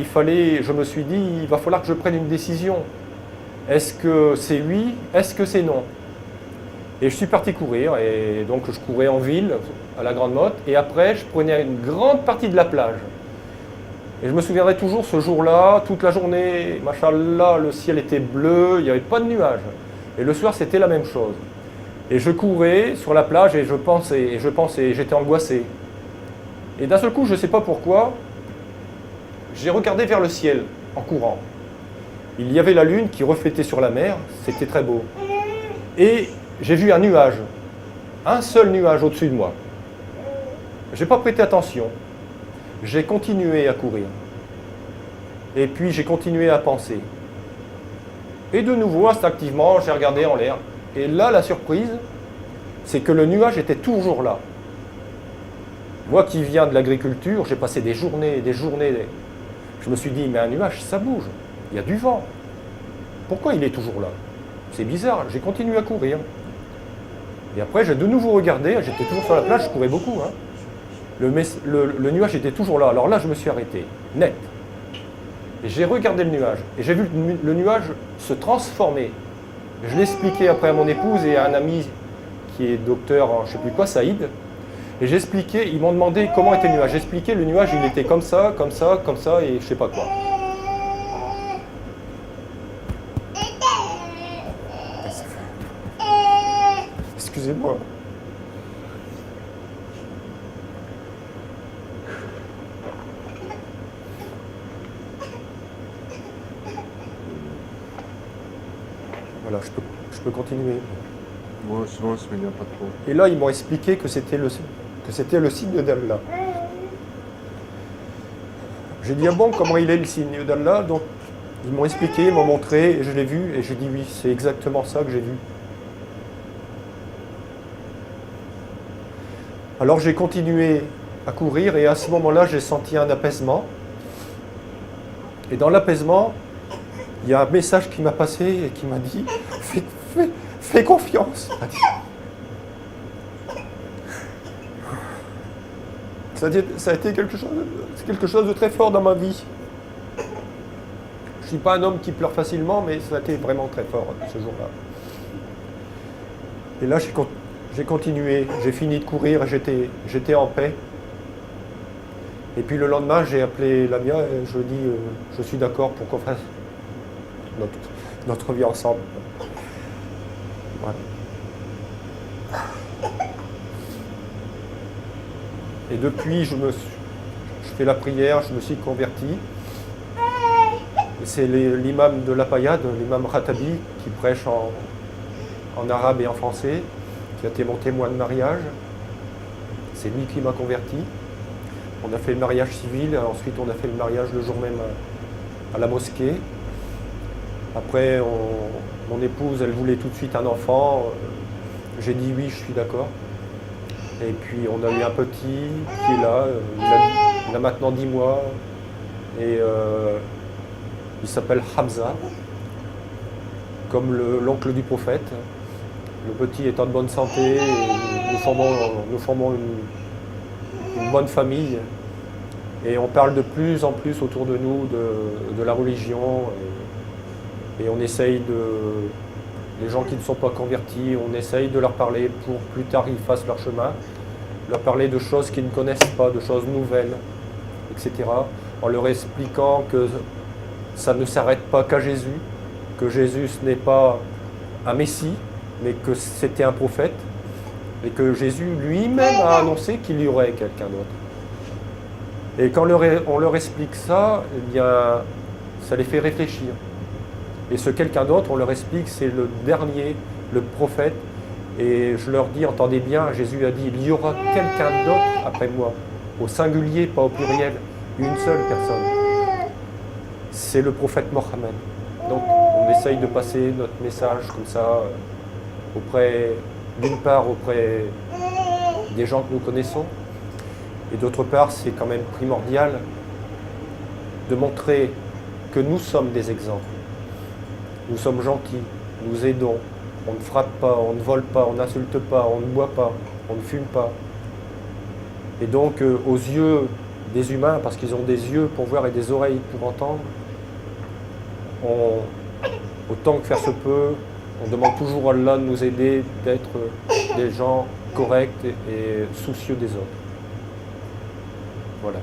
Je me suis dit, il va falloir que je prenne une décision. Est-ce que c'est oui? Est-ce que c'est non? Et je suis parti courir, et donc je courais en ville, à la Grande Motte, et après je prenais une grande partie de la plage. Et je me souviendrai toujours ce jour-là, toute la journée, machallah, le ciel était bleu, il n'y avait pas de nuages. Et le soir, c'était la même chose. Et je courais sur la plage et je pensais, j'étais angoissé. Et d'un seul coup, je ne sais pas pourquoi, j'ai regardé vers le ciel en courant. Il y avait la lune qui reflétait sur la mer, c'était très beau. Et j'ai vu un nuage, un seul nuage au-dessus de moi. Je n'ai pas prêté attention. J'ai continué à courir. Et puis j'ai continué à penser. Et de nouveau, instinctivement, j'ai regardé en l'air. Et là, la surprise, c'est que le nuage était toujours là. Moi qui viens de l'agriculture, j'ai passé des journées et des journées. Je me suis dit, mais un nuage, ça bouge. Il y a du vent. Pourquoi il est toujours là? C'est bizarre. J'ai continué à courir. Et après, j'ai de nouveau regardé. J'étais toujours sur la plage, je courais beaucoup. Hein. Le nuage était toujours là. Alors là, je me suis arrêté, net. Et j'ai regardé le nuage. Et j'ai vu le nuage se transformer. Je l'ai expliqué après à mon épouse et à un ami qui est docteur en je ne sais plus quoi, Saïd. Et j'ai expliqué, ils m'ont demandé comment était le nuage. J'ai expliqué, le nuage, il était comme ça, comme ça, comme ça, et je ne sais pas quoi. Excusez-moi. Voilà, je peux continuer. Moi, sinon, il n'y a pas trop. Et là, ils m'ont expliqué que c'était le signe d'Allah. J'ai dit, ah bon, comment il est le signe d'Allah? Donc, ils m'ont expliqué, ils m'ont montré, et je l'ai vu, et j'ai dit, oui, c'est exactement ça que j'ai vu. Alors, j'ai continué à courir, et à ce moment-là, j'ai senti un apaisement. Et dans l'apaisement, il y a un message qui m'a passé et qui m'a dit, fais confiance. Ça a été quelque chose de très fort dans ma vie. Je ne suis pas un homme qui pleure facilement, mais ça a été vraiment très fort ce jour-là. Et là, j'ai continué, j'ai fini de courir, j'étais en paix. Et puis le lendemain, j'ai appelé Lamia et je lui ai dit, je suis d'accord pour qu'on fasse notre vie ensemble. Voilà. Et depuis, je fais la prière, je me suis converti. C'est l'imam de l'Apayad, l'imam Ratabi, qui prêche en arabe et en français, qui a été mon témoin de mariage. C'est lui qui m'a converti. On a fait le mariage civil, ensuite on a fait le mariage le jour même à la mosquée. Après, mon épouse, elle voulait tout de suite un enfant. J'ai dit oui, je suis d'accord. Et puis on a eu un petit qui est là, il a maintenant 10 mois. Et il s'appelle Hamza, comme l'oncle du prophète. Le petit est en bonne santé, et nous formons une bonne famille. Et on parle de plus en plus autour de nous de la religion. Et on essaye les gens qui ne sont pas convertis, on essaye de leur parler pour plus tard ils fassent leur chemin, leur parler de choses qu'ils ne connaissent pas, de choses nouvelles, etc. En leur expliquant que ça ne s'arrête pas qu'à Jésus, que Jésus ce n'est pas un Messie, mais que c'était un prophète, et que Jésus lui-même a annoncé qu'il y aurait quelqu'un d'autre. Et quand on leur explique ça, eh bien, ça les fait réfléchir. Et ce quelqu'un d'autre, on leur explique, c'est le dernier, le prophète. Et je leur dis, entendez bien, Jésus a dit, il y aura quelqu'un d'autre après moi. Au singulier, pas au pluriel. Une seule personne. C'est le prophète Mohammed. Donc, on essaye de passer notre message comme ça, d'une part, auprès des gens que nous connaissons. Et d'autre part, c'est quand même primordial de montrer que nous sommes des exemples. Nous sommes gentils, nous aidons, on ne frappe pas, on ne vole pas, on n'insulte pas, on ne boit pas, on ne fume pas. Et donc, aux yeux des humains, parce qu'ils ont des yeux pour voir et des oreilles pour entendre, autant que faire se peut, on demande toujours à Allah de nous aider, d'être des gens corrects et soucieux des autres. Voilà.